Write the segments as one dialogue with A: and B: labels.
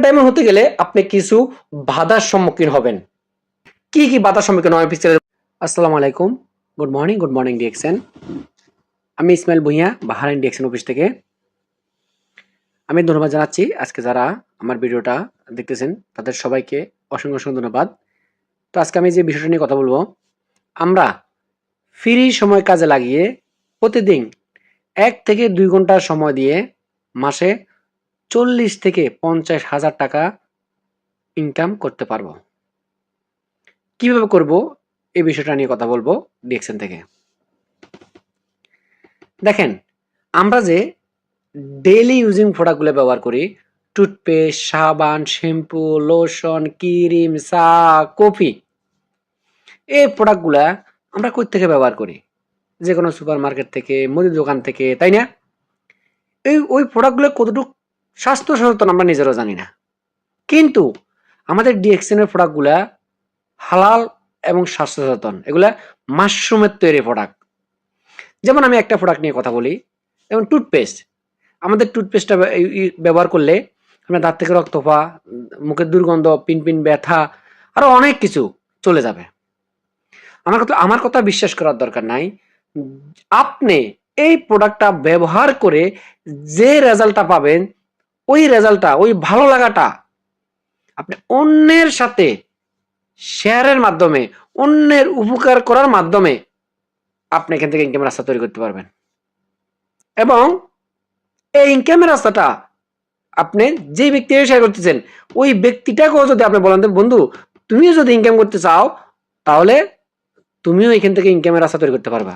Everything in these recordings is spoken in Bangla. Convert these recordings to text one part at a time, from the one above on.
A: ডায়মন্ড হতে গেলে আপনি কিছু বাধার সম্মুখীন হবেন। কি কি বাধার সম্মুখীন হবেন পিকচারে? আসসালামু আলাইকুম, গুড মর্নিং ডিএক্সএন। আমি ইসমাইল ভুঁইয়া, বাহারাইন ডিএক্সএন অফিস থেকে। আমি ধন্যবাদ জানাচ্ছি আজকে যারা আমার ভিডিওটা দেখতেছেন তাদের সবাইকে অসংখ্য অসংখ্য ধন্যবাদ। তো আজকে আমি যে বিষয়টা নিয়ে কথা বলবো, আমরা ফ্রি সময় কাজে লাগিয়ে প্রতিদিন 1 থেকে 2 ঘন্টা সময় দিয়ে মাসে 40 থেকে 50,000 টাকা ইনকাম করতে পারবো। কিভাবে করব এই বিষয়টা নিয়ে কথা বলবো ডিএক্সএন থেকে। দেখেন, আমরা যে ডেইলি ইউজিং প্রোডাক্টগুলো ব্যবহার করি, টুথপেস্ট, সাবান, শ্যাম্পু, লোশন, ক্রিম, চা, কফি, এই প্রোডাক্টগুলা আমরা কই থেকে ব্যবহার করি? যে কোনো সুপার মার্কেট থেকে, মুদির দোকান থেকে, তাই না? ওই প্রোডাক্টগুলো কতটুকু স্বাস্থ্য সচেতন আমরা নিজেরাও জানি না। কিন্তু আমাদের ডিএক্সএন এর প্রোডাক্টগুলা হালাল এবং স্বাস্থ্য সচেতন। এগুলা মাশরুমের তৈরি প্রোডাক্ট। যেমন আমি একটা প্রোডাক্ট নিয়ে কথা বলি, যেমন টুথপেস্ট। আমাদের টুথপেস্টটা ব্যবহার করলে আপনার দাঁত থেকে রক্ত পড়া, মুখের দুর্গন্ধ, পিনপিন ব্যথা, আরো অনেক কিছু চলে যাবে। আমার কথা বিশ্বাস করার দরকার নাই। আপনি এই প্রোডাক্টটা ব্যবহার করে যে রেজাল্টটা পাবেন, ওই রেজাল্টটা, ওই ভালো লাগাটা আপনি অন্যের সাথে শেয়ারের মাধ্যমে, অন্যের উপকার করার মাধ্যমে আপনি এখান থেকে ইনকামের রাস্তা তৈরি করতে পারবেন। এবং এই ইনকামের রাস্তাটা আপনি যে ব্যক্তি শেয়ার করতেছেন, ওই ব্যক্তিটাকেও যদি আপনি বলেন, বন্ধু তুমিও যদি ইনকাম করতে চাও তাহলে তুমিও এখান থেকে ইনকামের রাস্তা তৈরি করতে পারবা।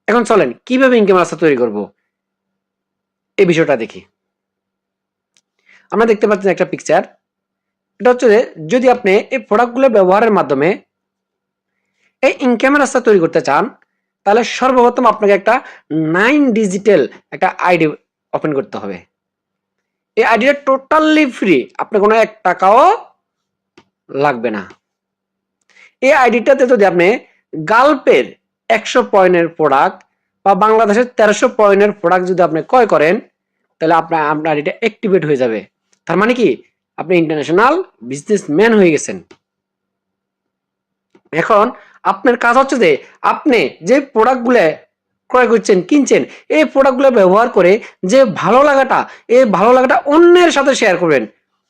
A: এখন চলেন কিভাবে ইনকামের রাস্তা তৈরি করব এই বিষয়টা দেখি। আমরা দেখতে পাচ্ছেন একটা পিকচার। এটা হচ্ছে যে যদি আপনি এই প্রোডাক্টগুলো ব্যবহারের মাধ্যমে এই ইনকামের রাস্তা তৈরি করতে চান, তাহলে সর্বপ্রথম আপনাকে একটা 9 ডিজিটাল একটা আইডি ওপেন করতে হবে। এই আইডিটা টোটালি ফ্রি, আপনার কোনো 1 টাকাও লাগবে না। এই আইডিটাতে যদি আপনি গালপের 100 পয়েন্টের প্রোডাক্ট বা বাংলাদেশের 1300 পয়েন্টের প্রোডাক্ট যদি আপনি ক্রয় করেন, তাহলে আপনার আইডিটা অ্যাক্টিভেট হয়ে যাবে। তার মানে কি, আপনি ইন্টারন্যাশনাল বিজনেসম্যান হয়ে গেছেন। এখন আপনার কাজ হচ্ছে যে আপনি যে প্রোডাক্টগুলো ক্রয় করছেন, কিনছেন, এই প্রোডাক্টগুলো ব্যবহার করে যে ভালো লাগাটা, এই ভালো লাগাটা অন্যের সাথে শেয়ার করবেন।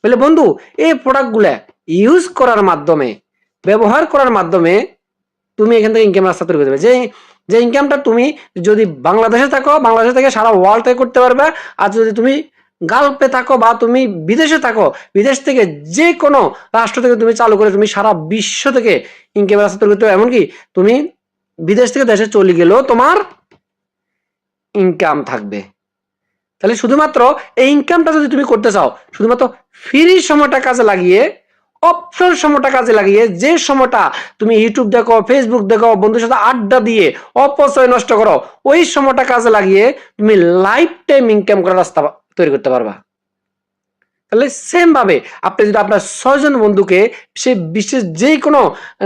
A: বলে বন্ধু এই প্রোডাক্টগুলো ইউজ করার মাধ্যমে, ব্যবহার করার মাধ্যমে তুমি এখান থেকে ইনকাম রাস্তা তৈরি করতে পারবে। যে ইনকামটা তুমি যদি বাংলাদেশে থাকো, বাংলাদেশ থেকে সারা ওয়ার্ল্ড থেকে করতে পারবে। আর যদি তুমি গালফে থাকো বা তুমি বিদেশে থাকো, বিদেশ থেকে যে কোনো রাষ্ট্র থেকে তুমি চালু করে তুমি সারা বিশ্ব থেকে ইনকাম রাস্তা তৈরি করতে পারবে। এমনকি তুমি বিদেশ থেকে দেশে চলে গেলেও তোমার ইনকাম থাকবে। তাহলে শুধুমাত্র এই ইনকামটা যদি তুমি করতে চাও, শুধুমাত্র ফ্রি সময়টা কাজে লাগিয়ে, অবসর সময়টা কাজে লাগিয়ে, যে সময়টা তুমি ইউটিউব দেখো, ফেসবুক দেখো, বন্ধুর সাথে আড্ডা দিয়ে অপচয় নষ্ট করো, ওই সময়টা কাজে লাগিয়ে তুমি লাইফ টাইম ইনকাম করার রাস্তা তৈরি করতে পারবা। তাহলে সেম ভাবে আপনি যদি আপনার 6 জন বন্ধুকে, সে বিশেষ যে কোনো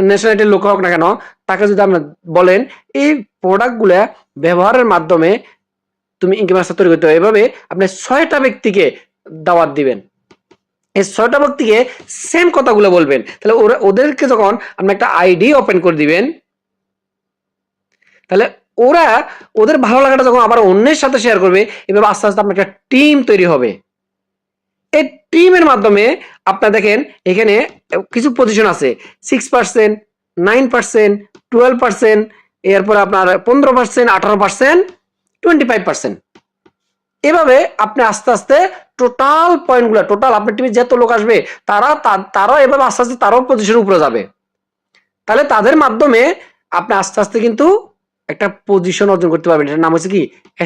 A: ন্যাশনালিটির লোক হোক না কেন, তাকে যদি আপনি বলেন এই প্রোডাক্টগুলো ব্যবহারের মাধ্যমে তুমি ইনকাম রাস্তা তৈরি করতে হবে, এভাবে আপনি 6টা ব্যক্তিকে দাওয়াত দিবেন। এই 6টা ব্যক্তিকে সেম কথাগুলো বলবেন। তাহলে ওদেরকে যখন আপনি একটা আইডি ওপেন করে দিবেন, তাহলে ওরা ওদের ভালো লাগাটা যখন আবার অন্যের সাথে শেয়ার করবে, এভাবে আস্তে আস্তে আপনার একটা টিম তৈরি হবে। এই টিমের মাধ্যমে আপনার দেখেন এখানে কিছু পজিশন আছে, 6%, 9%, 12%, এরপর আপনার 15%, 18%, 25%। এভাবে আপনি আস্তে আস্তে টোটাল পয়েন্টগুলো, টোটাল আপনার টিমে যত লোক আসবে তারা এভাবে আস্তে আস্তে তারাও পজিশনের উপরে যাবে। তাহলে তাদের মাধ্যমে আপনি আস্তে আস্তে কিন্তু একটা পজিশন অর্জন করতে পারবেন। এটার নাম হচ্ছে কি,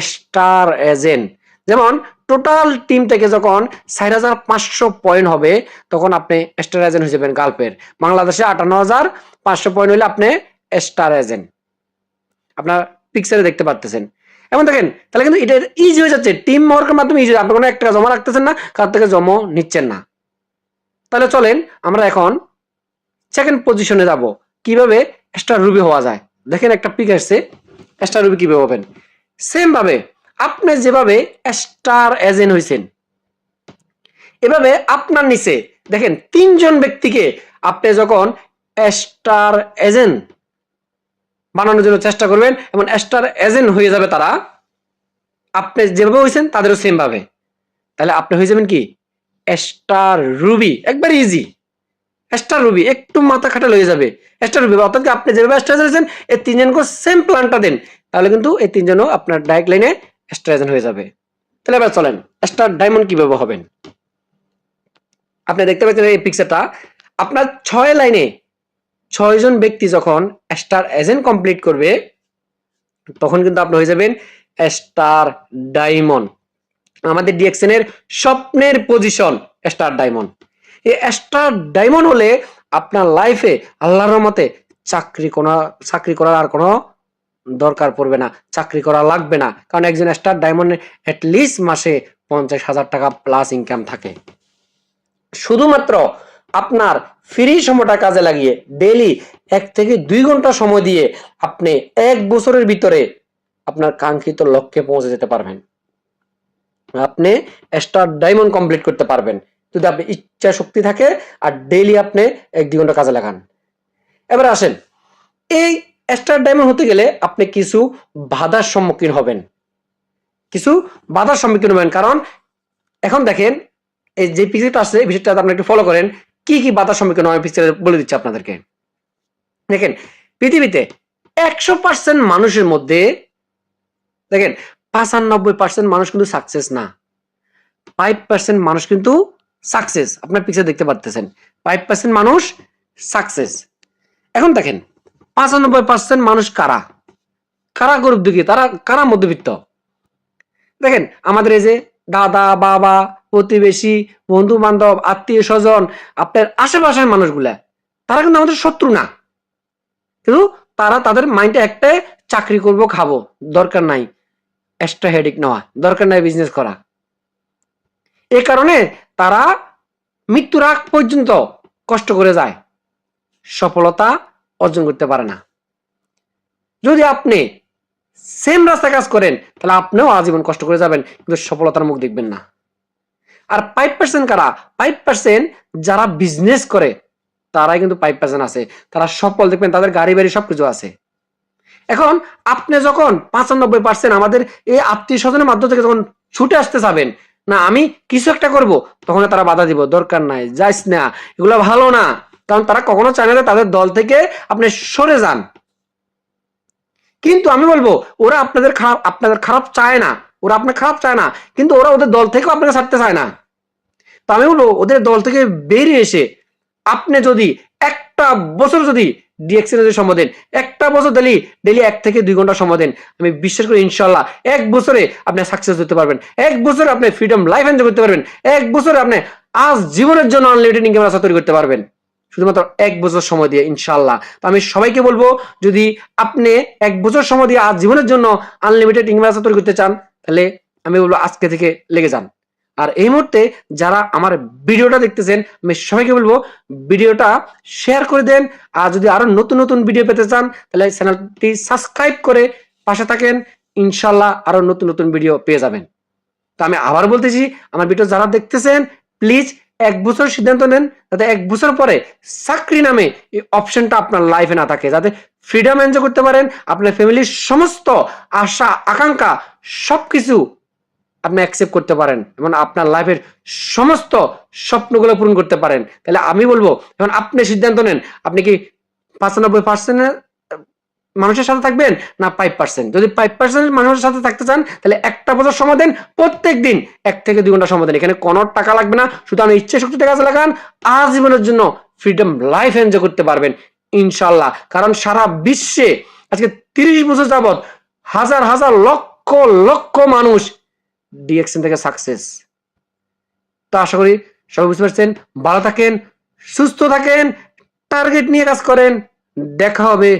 A: স্টার এজেন্ট। যেমন টোটাল টিম থেকে যখন 4,500 পয়েন্ট হবে, তখন আপনি স্টার এজেন্ট হয়ে যাবেন গালফের। বাংলাদেশে 58,500 পয়েন্ট হলে আপনি স্টার এজেন্ট। আপনার পিকচারে দেখতে পাচ্ছেন। এমন দেখেন, তাহলে কিন্তু এটা ইজি হয়ে যাচ্ছে, টিম ওয়ার্কের মাধ্যমে ইজি। আপনি কোনো 1 টাকা জমা রাখতেছেন না, কার থেকে জমা নিচ্ছেন না। তাহলে চলেন আমরা এখন সেকেন্ড পজিশনে যাব, কিভাবে স্টার রুবি হওয়া যায়। দেখেন একটা পিক আসছে, স্টার রুবি কিভাবে হবেন। সেম ভাবে আপনি যেভাবে স্টার এজেন্ট হয়েছেন, এভাবে আপনার নিচে দেখেন 3 জন ব্যক্তিকে আপনি যখন স্টার এজেন্ট বানানোর জন্য চেষ্টা করবেন এবং স্টার এজেন্ট হয়ে যাবে তারা, আপনি যেভাবে হয়েছেন তাদেরও সেম ভাবে, তাহলে আপনি হয়ে যাবেন কি স্টার রুবি। একবার ইজি, স্টার রুবি, একটু মাথা খাটালে হয়ে যাবে স্টার রুবি। অর্থাৎ আপনি যেভাবে স্টার এজেন্ট এই 3 জনকে সেম প্ল্যানটা দেন, তাহলে কিন্তু এই 3 জনও আপনার ডাইরেক্ট লাইনে স্টার এজেন্ট হয়ে যাবে। তাহলে এবার চলেন স্টার ডায়মন্ড কিভাবে হবেন। আপনি দেখতে পাচ্ছেন এই পিকচারটা, আপনার 6 লাইনে 6 জন ব্যক্তি যখন স্টার এজেন্ট কমপ্লিট করবে তখন কিন্তু আপনি হয়ে যাবেন স্টার ডায়মন্ড। আমাদের ডিএক্সএন এর স্বপ্নের পজিশন স্টার ডায়মন্ড। এই স্টার ডায়মন্ড হলে আপনার লাইফে আল্লাহর রহমতে চাকরি করার আর কোনো দরকার পড়বে না, চাকরি করা লাগবে না। কারণ একজন স্টার ডায়মন্ডের অ্যাটলিস্ট মাসে 50,000 টাকা প্লাস ইনকাম থাকে। শুধুমাত্র আপনার ফ্রি সময়টা কাজে লাগিয়ে ডেইলি 1 থেকে 2 ঘন্টা সময় দিয়ে আপনি 1 বছরের ভিতরে আপনার কাঙ্ক্ষিত লক্ষ্যে পৌঁছে যেতে পারবেন। আপনি স্টার ডায়মন্ড কমপ্লিট করতে পারবেন যদি আপনি ইচ্ছা শক্তি থাকে আর ডেইলি আপনি 1-2 ঘন্টা কাজে লাগান। এবার আসেন, এই স্টার ডায়মন্ড হতে গেলে আপনি কিছু বাধার সম্মুখীন হবেন, কারণ এখন দেখেন এই যে পিকচারটা আছে এই বিষয়টা আপনি একটু ফলো করেন, কি কি বাধার সম্মুখীন হয় পিকচারে বলে দিচ্ছি আপনাদেরকে। দেখেন পৃথিবীতে 100% মানুষের মধ্যে দেখেন 95% মানুষ কিন্তু সাকসেস না, 5% মানুষ কিন্তু সাকসেস। আপনার পিকচার দেখতে পাচ্ছেন 5% মানুষ সাকসেস। এখন দেখেন 95% মানুষ কারা কারা গরিব দুঃখী, তারা কারা মধ্যবিত্ত। দেখেন আমাদের এই যে দাদা বাবা প্রতিবেশী বন্ধু বান্ধব আত্মীয় স্বজন আপনার আশেপাশের মানুষগুলা তারা কিন্তু আমাদের শত্রু না, কিন্তু তারা তাদের মাইন্ডে একটাই চাকরি করব খাবো, দরকার নাই এক্সট্রা হেডেক নেওয়া, দরকার নাই বিজনেস করা। এই কারণে তারা মৃত্যুর আগ পর্যন্ত কষ্ট করে যায়, সফলতা অর্জন করতে পারে না। যদি আপনি সেম রাস্তা কাজ করেন তাহলে আপনিও আজীবন কষ্ট করে যাবেন কিন্তু সফলতার মুখ দেখবেন না। আর 5% কারা? 5% যারা বিজনেস করে তারাই কিন্তু 5% আছে, তারা সফল, দেখবেন তাদের গাড়ি বাড়ি সবকিছু আছে। এখন আপনি যখন 95% আমাদের এই আত্মীয় স্বজনের মাধ্যম থেকে যখন ছুটে আসতে যাবেন না আমি কিছু একটা করব, তখন তারা বাধা দিব, দরকার নাই, যাইস না, এগুলো ভালো না। কারণ তারা কখনো চায় না তাদের দল থেকে আপনি সরে যান। কিন্তু আমি বলবো ওরা আপনাদের খারাপ চায় না, ওরা আপনার খারাপ চায় না, কিন্তু ওরা ওদের দল থেকেও আপনাকে ছাড়তে চায় না। তো আমি বলবো ওদের দল থেকে বেরিয়ে এসে আপনি যদি একটা বছর যদি ডিএক্সএন সময় দেন, একটা বছর ডেলি 1 থেকে 2 ঘন্টা সময় দেন, আমি বিশ্বাস করি ইনশাল্লাহ 1 বছরে আপনি সাকসেস হতে পারবেন, 1 বছরে আপনি ফ্রিডম লাইফ এনজয় করতে পারবেন, 1 বছরে আপনি আজ জীবনের জন্য আনলিমিটেড ইনকাম রাস্তা তৈরি করতে পারবেন, শুধুমাত্র 1 বছর সময় দিয়ে ইনশাল্লাহ। তো আমি সবাইকে বলবো যদি আপনি 1 বছর সময় দিয়ে আজ জীবনের জন্য আনলিমিটেড ইনকাম রাস্তা তৈরি করতে চান তাহলে আমি বলবো আজকে থেকে লেগে যান। আর এই মুহূর্তে যারা আমার ভিডিওটা দেখতেছেন আমি সবাইকে বলবো ভিডিওটা শেয়ার করে দেন, আর যদি আরো নতুন নতুন ভিডিও পেতে চান তাহলে চ্যানেলটি সাবস্ক্রাইব করে পাশে থাকেন, ইনশাল্লাহ আরো নতুন নতুন ভিডিও পেয়ে যাবেন। তো আমি আবার বলতেছি আমার ভিডিও যারা দেখতেছেন প্লিজ 1 বছর সিদ্ধান্ত নেন, যাতে 1 বছর পরে চাকরি নামে এই অপশনটা আপনার লাইফে না থাকে, যাতে ফ্রিডম এনজয় করতে পারেন, আপনার ফ্যামিলির সমস্ত আশা আকাঙ্ক্ষা সবকিছু আপনি অ্যাকসেপ্ট করতে পারেন এবং আপনার লাইফের সমস্ত স্বপ্নগুলো পূরণ করতে পারেন। তাহলে আমি বলবো এখন আপনি সিদ্ধান্ত নেন, আপনি কি 95% মানুষের সাথে থাকবেন না 5%? যদি 5% মানুষের সাথে থাকতে চান তাহলে একটা বছর সময় দেন, প্রত্যেক দিন 1 থেকে 2 ঘন্টা সময় দেন, এখানে কোনো টাকা লাগবে না, শুধু আমি ইচ্ছে শক্তিতে কাজে লাগান, আজীবনের জন্য ফ্রিডম লাইফ এনজয় করতে পারবেন ইনশাল্লাহ। কারণ সারা বিশ্বে আজকে 30 বছর যাবত হাজার হাজার লক্ষ লক্ষ মানুষ ডিএক্সএন থেকে সাকসেস। তো আশা করি সবাই বুঝতে পারছেন, ভালো থাকেন, সুস্থ থাকেন, টার্গেট নিয়ে কাজ করেন, দেখা হবে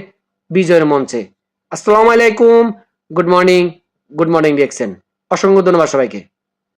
A: বিজয়ের মঞ্চে। আসসালামু আলাইকুম, গুড মর্নিং ডিএক্সএন। অসংখ্য ধন্যবাদ সবাইকে।